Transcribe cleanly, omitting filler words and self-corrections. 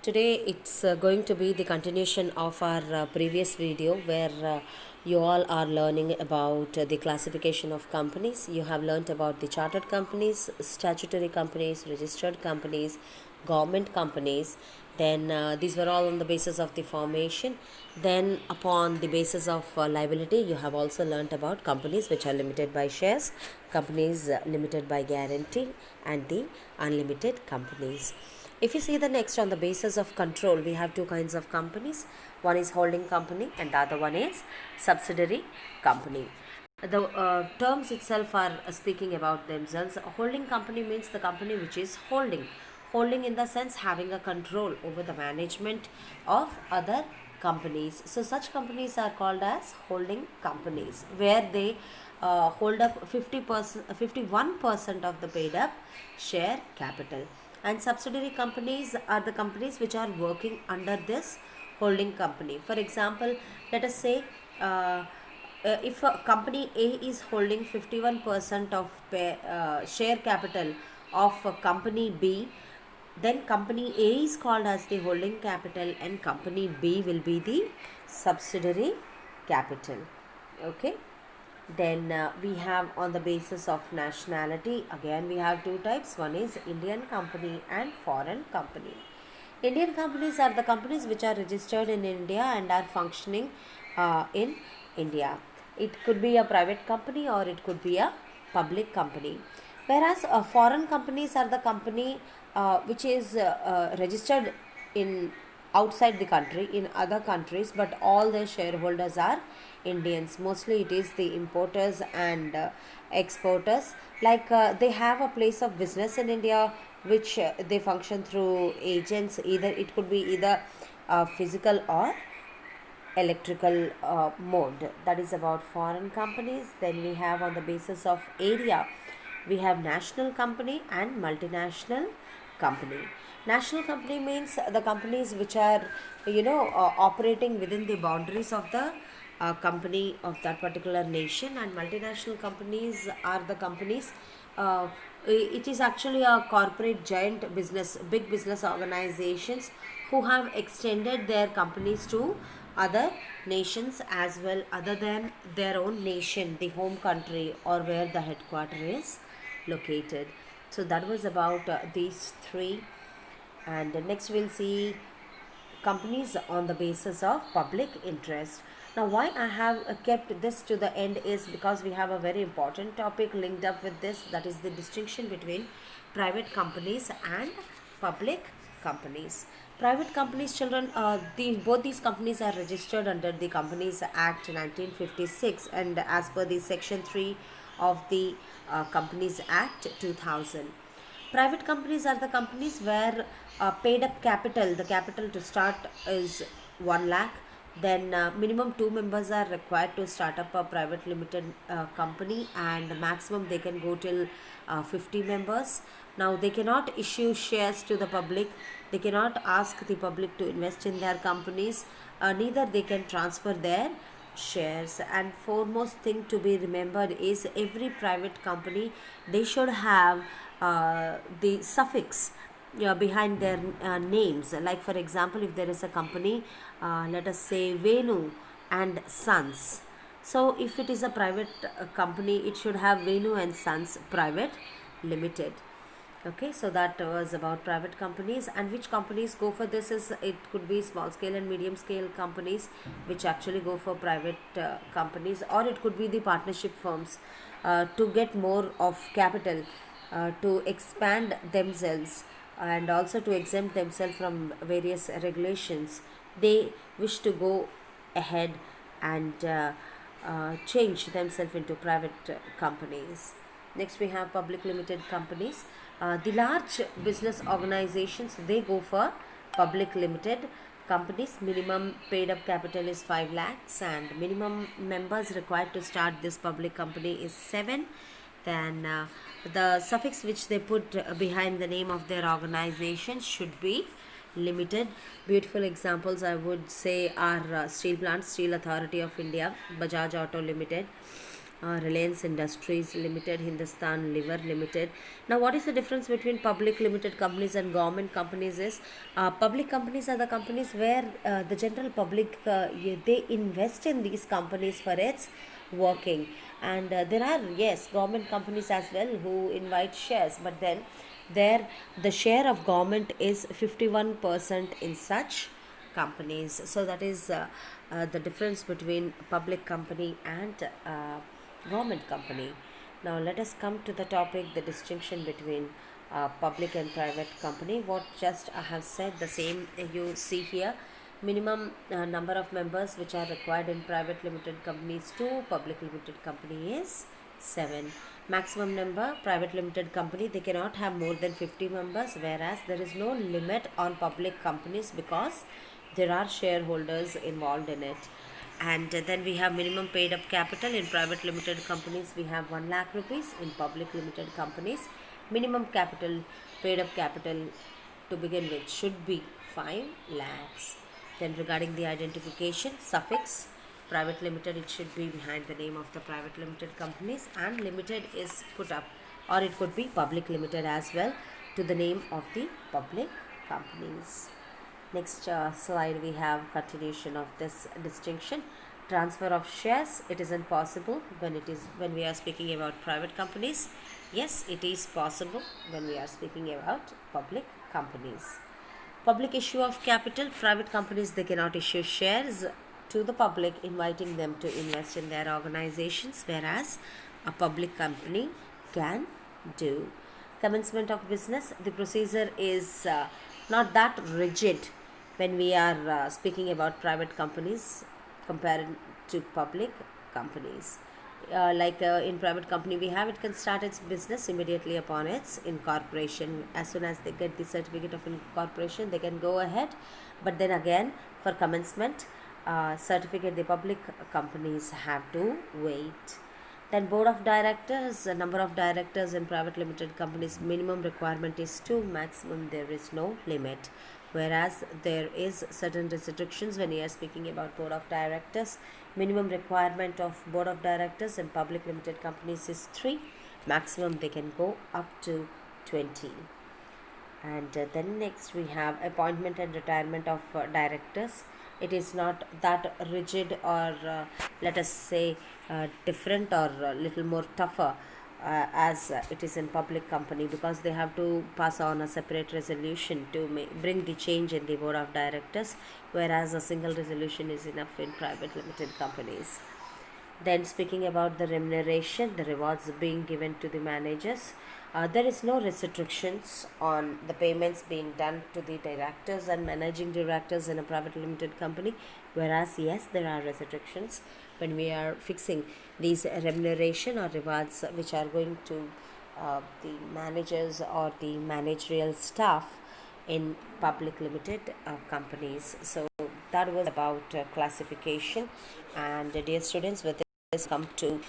Today it's going to be the continuation of our previous video where you all are learning about the classification of companies. You have learnt about the chartered companies, statutory companies, registered companies, government companies. Then these were all on the basis of the formation. Then upon the basis of liability, you have also learnt about companies which are limited by shares, companies limited by guarantee, and the unlimited companies. If you see the next, on the basis of control, we have two kinds of companies. One is holding company and the other one is subsidiary company. The terms itself are speaking about themselves. A holding company means the company which is holding in the sense having a control over the management of other companies. So such companies are called as holding companies, where they hold up 51% of the paid up share capital. And subsidiary companies are the companies which are working under this holding company. For example, let us say if a company A is holding 51% of share capital of company B, then company A is called as the holding capital and company B will be the subsidiary capital. Okay. Then we have on the basis of nationality, again we have two types. One is Indian company and foreign company. Indian companies are the companies which are registered in India and are functioning in India. It could be a private company or it could be a public company. Whereas foreign companies are the company which is registered in outside the country in other countries, but all their shareholders are Indians. Mostly it is the importers and exporters. Like they have a place of business in India which they function through agents. Either it could be either physical or electrical mode. That is about foreign companies. Then we have on the basis of area, we have national company and multinational company. National company means the companies which are operating within the boundaries of the company of that particular nation. And multinational companies are the companies it is actually a corporate giant business, big business organizations who have extended their companies to other nations as well, other than their own nation, the home country, or where the headquarter is located. So that was about these three. And next we'll see companies on the basis of public interest. Now, why I have kept this to the end is because we have a very important topic linked up with this, that is the distinction between private companies and public companies. Private companies, children, both these companies are registered under the Companies Act 1956 and as per the section 3 of the Companies Act 2000. Private companies are the companies where paid up capital, the capital to start is 1 lakh. Then minimum 2 members are required to start up a private limited company, and maximum they can go till 50 members. Now they cannot issue shares to the public. They cannot ask the public to invest in their companies. Neither they can transfer their shares. And foremost thing to be remembered is every private company, they should have the suffix behind their names. Like for example, if there is a company, let us say Venu and Sons. So if it is a private company, it should have Venu and Sons Private Limited. Okay, so that was about private companies. And which companies go for this is, it could be small scale and medium scale companies which actually go for private companies, or it could be the partnership firms to get more of capital to expand themselves and also to exempt themselves from various regulations. They wish to go ahead and change themselves into private companies. Next we have public limited companies. The large business organizations, they go for public limited companies. Minimum paid up capital is 5 lakhs and minimum members required to start this public company is 7. Then the suffix which they put behind the name of their organization should be limited. Beautiful examples I would say are Steel Plants, Steel Authority of India, Bajaj Auto Limited, Reliance Industries Limited, Hindustan Liver Limited. Now, what is the difference between public limited companies and government companies? Is public companies are the companies where the general public they invest in these companies for its working, and there are, yes, government companies as well who invite shares, but then there the share of government is 51% in such companies. So that is the difference between public company and government company. Now let us come to the topic, the distinction between public and private company. What just I have said, the same you see here. Minimum number of members which are required in private limited companies to public limited company is 7. Maximum number, private limited company, they cannot have more than 50 members, whereas there is no limit on public companies because there are shareholders involved in it. And then we have minimum paid up capital. In private limited companies we have 1 lakh rupees. In public limited companies, minimum capital, paid up capital to begin with should be 5 lakhs. Then regarding the identification suffix, private limited, it should be behind the name of the private limited companies, and limited is put up, or it could be public limited as well, to the name of the public companies. Next slide, we have continuation of this distinction. Transfer of shares, it isn't possible when we are speaking about private companies. Yes, it is possible when we are speaking about public companies. Public issue of capital, private companies, they cannot issue shares to the public inviting them to invest in their organizations, whereas a public company can do. Commencement of business, the procedure is not that rigid when we are speaking about private companies compared to public companies. In private company, we have it can start its business immediately upon its incorporation. As soon as they get the certificate of incorporation, they can go ahead. But then again, for commencement certificate, the public companies have to wait. Then board of directors, the number of directors in private limited companies, minimum requirement is 2, maximum there is no limit. Whereas there is certain restrictions when we are speaking about board of directors. Minimum requirement of board of directors in public limited companies is 3, maximum they can go up to 20. And then next we have appointment and retirement of directors. It is not that rigid, or let us say different, or a little more tougher as it is in public company, because they have to pass on a separate resolution to bring the change in the board of directors, whereas a single resolution is enough in private limited companies. Then speaking about the remuneration, the rewards being given to the managers, there is no restrictions on the payments being done to the directors and managing directors in a private limited company, whereas yes, there are restrictions when we are fixing these remuneration or rewards which are going to the managers or the managerial staff in public limited companies. So that was about classification. And dear students, with this come to